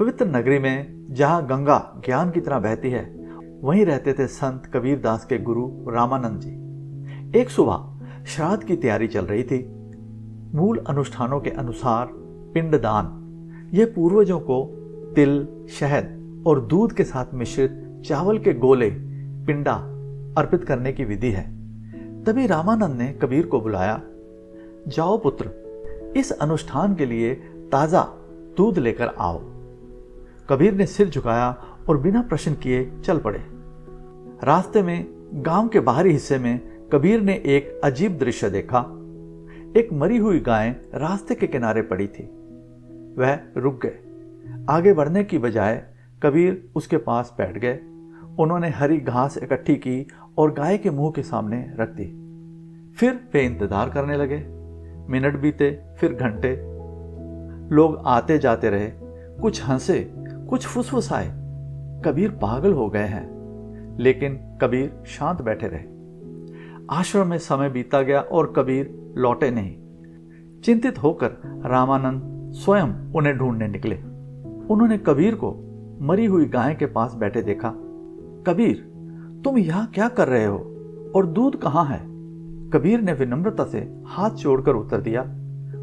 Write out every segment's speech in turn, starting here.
पवित्र नगरी में जहाँ गंगा ज्ञान की तरह बहती है, वहीं रहते थे संत कबीर दास के गुरु रामानंद जी। एक सुबह श्राद्ध की तैयारी चल रही थी। मूल अनुष्ठानों के अनुसार पिंडदान, यह पूर्वजों को तिल, शहद और दूध के साथ मिश्रित चावल के गोले पिंडा अर्पित करने की विधि है। तभी रामानंद ने कबीर को बुलाया, जाओ पुत्र, इस अनुष्ठान के लिए ताजा दूध लेकर आओ। कबीर ने सिर झुकाया और बिना प्रश्न किए चल पड़े। रास्ते में गांव के बाहरी हिस्से में कबीर ने एक अजीब दृश्य देखा। एक मरी हुई गाय रास्ते के किनारे पड़ी थी। वह रुक गए। आगे बढ़ने की बजाय कबीर उसके पास बैठ गए। उन्होंने हरी घास इकट्ठी की और गाय के मुंह के सामने रख दी। फिर वे इंतजार करने लगे। मिनट बीते, फिर घंटे। लोग आते जाते रहे। कुछ हंसे, कुछ फुसफुसाए। कबीर पागल हो गए हैं। लेकिन कबीर शांत बैठे रहे। आश्रम में समय बीता गया और कबीर लौटे नहीं। चिंतित होकर रामानंद स्वयं उन्हें ढूंढने निकले। उन्होंने कबीर को मरी हुई गाय के पास बैठे देखा। कबीर, तुम यहां क्या कर रहे हो और दूध कहां है? कबीर ने विनम्रता से हाथ जोड़कर उत्तर दिया,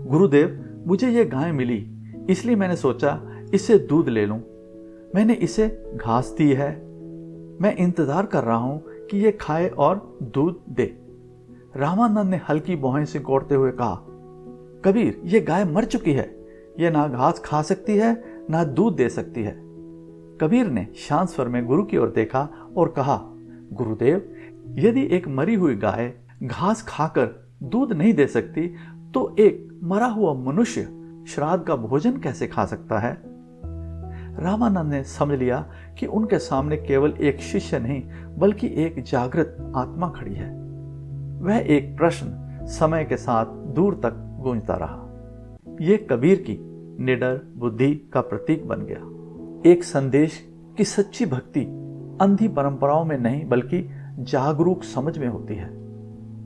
गुरुदेव, मुझे यह गाय मिली, इसलिए मैंने सोचा इससे दूध ले लूं। मैंने इसे घास दी है। मैं इंतजार कर रहा हूं कि यह खाए और दूध दे। रामानंद ने हल्की भौहें सिकोड़ते हुए कहा, कबीर, यह गाय मर चुकी है। यह ना घास खा सकती है, ना दूध दे सकती है। कबीर ने शांत स्वर में गुरु की ओर देखा और कहा, गुरुदेव, यदि एक मरी हुई गाय घास खाकर दूध नहीं दे सकती, तो एक मरा हुआ मनुष्य श्राद्ध का भोजन कैसे खा सकता है? रामानंद ने समझ लिया कि उनके सामने केवल एक शिष्य नहीं, बल्कि एक जागृत आत्मा खड़ी है। वह एक प्रश्न समय के साथ दूर तक गूंजता रहा। यह कबीर की निडर बुद्धि का प्रतीक बन गया। एक संदेश कि सच्ची भक्ति अंधी परंपराओं में नहीं, बल्कि जागरूक समझ में होती है।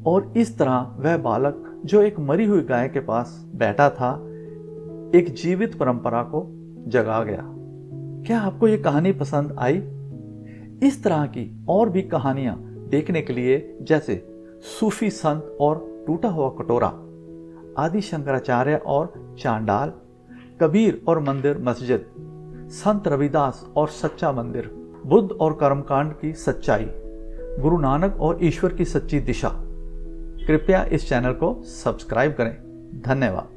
और इस तरह वह बालक जो एक मरी हुई गाय के पास बैठा था, एक जीवित परंपरा को जगा गया। क्या आपको यह कहानी पसंद आई? इस तरह की और भी कहानियां देखने के लिए, जैसे सूफी संत और टूटा हुआ कटोरा, आदि शंकराचार्य और चांडाल, कबीर और मंदिर मस्जिद, संत रविदास और सच्चा मंदिर, बुद्ध और कर्मकांड की सच्चाई, गुरु नानक और ईश्वर की सच्ची दिशा, कृपया इस चैनल को सब्सक्राइब करें। धन्यवाद।